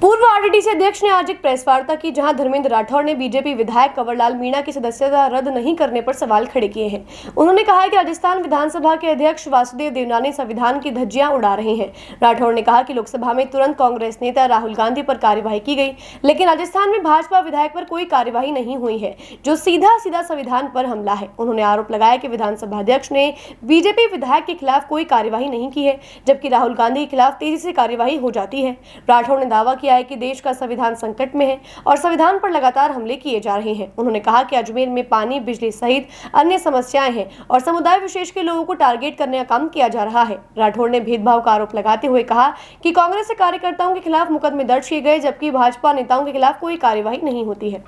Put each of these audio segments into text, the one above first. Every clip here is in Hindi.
पूर्व आरटीसी अध्यक्ष ने आज एक प्रेस वार्ता की, जहां धर्मेंद्र राठौड़ ने बीजेपी विधायक कंवरलाल मीणा की सदस्यता रद्द नहीं करने पर सवाल खड़े किए हैं। उन्होंने कहा है कि राजस्थान विधानसभा के अध्यक्ष वासुदेव देवनानी संविधान की धज्जियां उड़ा रहे हैं। राठौड़ ने कहा कि लोकसभा में तुरंत कांग्रेस नेता राहुल गांधी पर कार्यवाही की गई, लेकिन राजस्थान में भाजपा विधायक पर कोई कार्यवाही नहीं हुई है, जो सीधा संविधान पर हमला है। उन्होंने आरोप लगाया कि विधानसभा अध्यक्ष ने बीजेपी विधायक के खिलाफ कोई कार्यवाही नहीं की है, जबकि राहुल गांधी के खिलाफ तेजी से कार्यवाही हो जाती है। राठौड़ ने दावा किया है कि देश का संविधान संकट में है और संविधान पर लगातार हमले किए जा रहे हैं। उन्होंने कहा कि अजमेर में पानी, बिजली सहित अन्य समस्याएं हैं और समुदाय विशेष के लोगों को टारगेट करने का काम किया जा रहा है। राठौड़ ने भेदभाव का आरोप लगाते हुए कहा कि कांग्रेस के कार्यकर्ताओं के खिलाफ मुकदमे दर्ज किए गए, जबकि भाजपा नेताओं के खिलाफ कोई कार्यवाही नहीं होती है।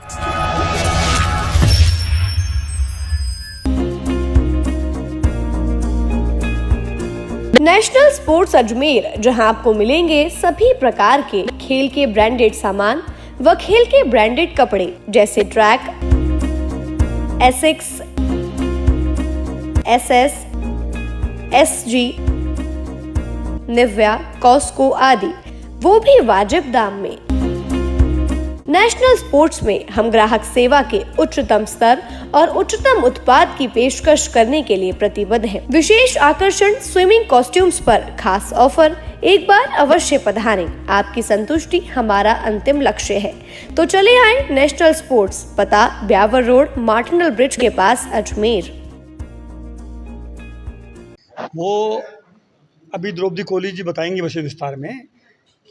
नेशनल स्पोर्ट्स अजमेर, जहां आपको मिलेंगे सभी प्रकार के खेल के ब्रांडेड सामान व खेल के ब्रांडेड कपड़े जैसे track, Asics, SS, SG, Nivia, Cosco आदि, वो भी वाजिब दाम में। नेशनल स्पोर्ट्स में हम ग्राहक सेवा के उच्चतम स्तर और उच्चतम उत्पाद की पेशकश करने के लिए प्रतिबद्ध हैं। विशेष आकर्षण स्विमिंग कॉस्ट्यूम्स पर खास ऑफर, एक बार अवश्य पधारें। आपकी संतुष्टि हमारा अंतिम लक्ष्य है। तो चले आए नेशनल स्पोर्ट्स, पता ब्यावर रोड, मार्टिनल ब्रिज के पास, अजमेर। वो अभी द्रौपदी कोहली जी बताएंगी विषय विस्तार में।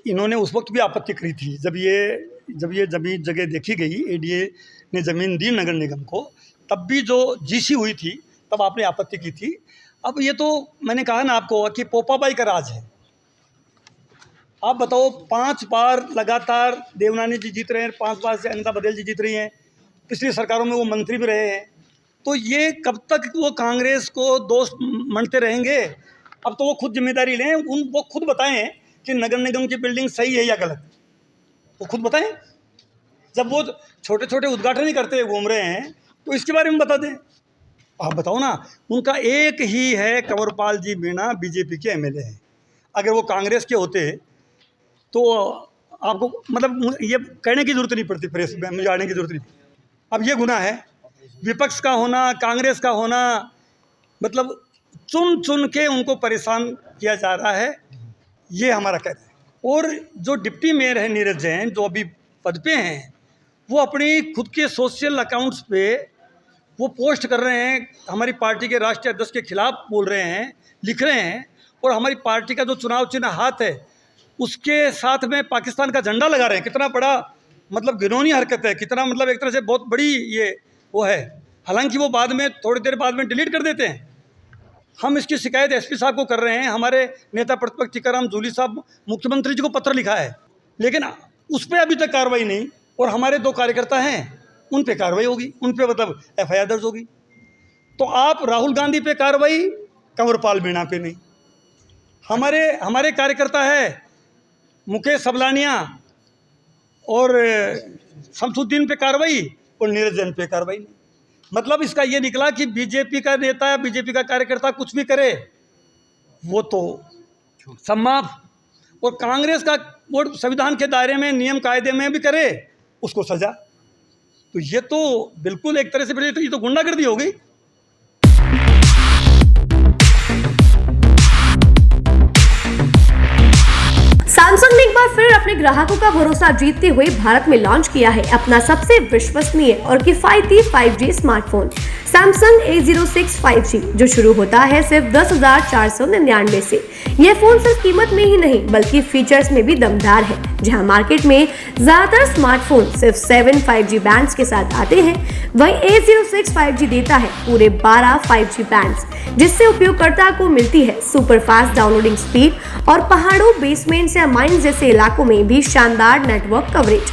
इन्होंने उस वक्त भी आपत्ति करी थी जब ये जमीन जगह देखी गई, एडीए ने ज़मीन दी नगर निगम को, तब भी जो जीसी हुई थी तब आपने आपत्ति की थी। अब ये तो मैंने कहा ना आपको कि पोपाबाई का राज है। आप बताओ, 5 बार लगातार देवनानी जी जीत रहे हैं, 5 बार से अनिता बघेल जी जीत रही हैं, पिछली सरकारों में वो मंत्री भी रहे हैं। तो ये कब तक वो कांग्रेस को दोस्त मानते रहेंगे? अब तो वो खुद जिम्मेदारी लें, वो खुद बताएं कि नगर निगम की बिल्डिंग सही है या गलत, वो खुद बताएं। जब वो छोटे छोटे उद्घाटन ही करते घूम रहे हैं तो इसके बारे में बता दें। आप बताओ ना, उनका एक ही है, कंवरपाल जी मीणा बीजेपी के एमएलए हैं। अगर वो कांग्रेस के होते तो आपको मतलब ये कहने की जरूरत नहीं पड़ती, प्रेस में जाने की जरूरत नहीं। अब ये गुनाह है विपक्ष का होना, कांग्रेस का होना, मतलब चुन चुन के उनको परेशान किया जा रहा है, ये हमारा कहना है। और जो डिप्टी मेयर है नीरज जैन, जो अभी पद पे हैं, वो अपनी खुद के सोशल अकाउंट्स पे वो पोस्ट कर रहे हैं, हमारी पार्टी के राष्ट्रीय अध्यक्ष के खिलाफ बोल रहे हैं, लिख रहे हैं, और हमारी पार्टी का जो चुनाव चिन्ह हाथ है उसके साथ में पाकिस्तान का झंडा लगा रहे हैं। कितना बड़ा मतलब घिनौनी हरकत है, कितना मतलब एक तरह से बहुत बड़ी ये वो है। हालांकि वो बाद में थोड़ी देर बाद में डिलीट कर देते हैं। हम इसकी शिकायत एसपी साहब को कर रहे हैं। हमारे नेता प्रतिपक्ष टीकाराम जूली साहब मुख्यमंत्री जी को पत्र लिखा है, लेकिन उस पर अभी तक कार्रवाई नहीं। और हमारे 2 कार्यकर्ता हैं, उन पे कार्रवाई होगी, उन पे मतलब एफआईआर दर्ज होगी। तो आप राहुल गांधी पे कार्रवाई, कंवरपाल मीणा पे नहीं। हमारे कार्यकर्ता है मुकेश सबलानिया और शमसुद्दीन पे कार्रवाई और नीरज जैन पे कार्रवाई नहीं। मतलब इसका ये निकला कि बीजेपी का नेता या बीजेपी का कार्यकर्ता कुछ भी करे वो तो सम्माप, और कांग्रेस का वो संविधान के दायरे में नियम कायदे में भी करे उसको सजा। तो ये तो बिल्कुल एक तरह से ये तो गुंडागर्दी हो गई। सैमसंग ने एक बार फिर अपने ग्राहकों का भरोसा जीतते हुए भारत में लॉन्च किया है अपना सबसे विश्वसनीय और किफायती 5G smartphone Samsung A06 5G, जो शुरू होता है सिर्फ 10,499 से। यह फोन सिर्फ कीमत में ही नहीं बल्कि फीचर्स में भी दमदार है। जहां मार्केट में ज्यादातर स्मार्टफोन सिर्फ 7 5G बैंड्स के साथ आते हैं, वहीं A06 5G देता है पूरे 12 5G बैंड्स, जिससे उपयोगकर्ता को मिलती है सुपर फास्ट डाउनलोडिंग स्पीड और पहाड़ों, बेसमेंट्स या माइंस जैसे इलाकों में भी शानदार नेटवर्क कवरेज।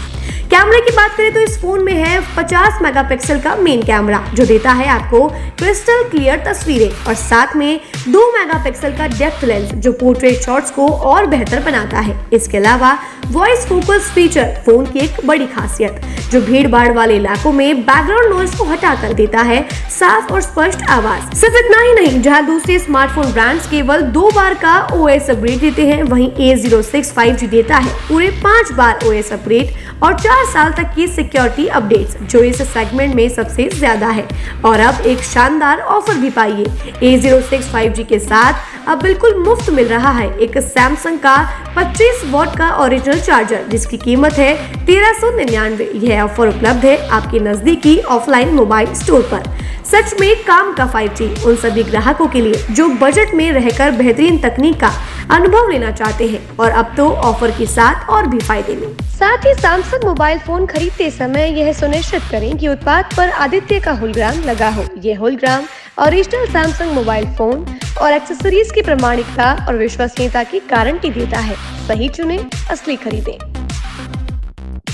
कैमरे की बात करें तो इस फोन में है 50 मेगापिक्सल का मेन कैमरा जो देता है आपको क्रिस्टल क्लियर तस्वीरें और साथ में 2 मेगापिक्सल का डेप्थ लेंस जो पोर्ट्रेट शॉट्स को और बेहतर बनाता है। इसके अलावा वॉइस फोकस फीचर फोन की एक बड़ी खासियत जो भीड़ भाड़ वाले इलाकों में बैकग्राउंड नॉइज को हटा कर देता है साफ और स्पष्ट आवाज। सिर्फ इतना ही नहीं, जहां दूसरे स्मार्टफोन ब्रांड्स केवल 2 बार का OS अपग्रेड देते हैं, वहीं A06 5G देता है पूरे 5 बार OS अपग्रेड और 4 साल तक की सिक्योरिटी अपडेट्स जो इस सेगमेंट में सबसे ज्यादा है। और अब एक शानदार ऑफर भी पाइए, A06 5G के साथ अब बिल्कुल मुफ्त मिल रहा है एक सैमसंग का 25 वॉट का ओरिजिनल चार्जर जिसकी कीमत है 1399। यह ऑफर उपलब्ध है आपके नजदीकी ऑफलाइन मोबाइल स्टोर पर। सच में काम का 5G उन सभी ग्राहकों के लिए जो बजट में रहकर बेहतरीन तकनीक का अनुभव लेना चाहते हैं और अब तो ऑफर के साथ और भी फायदे में। साथ ही सैमसंग मोबाइल फोन खरीदते समय यह सुनिश्चित करें कि उत्पाद पर आदित्य का होलोग्राम लगा हो। यह hologram original Samsung mobile phone और एक्सेसरीज की प्रामाणिकता और विश्वसनीयता की गारंटी देता है। सही चुने, असली खरीदें।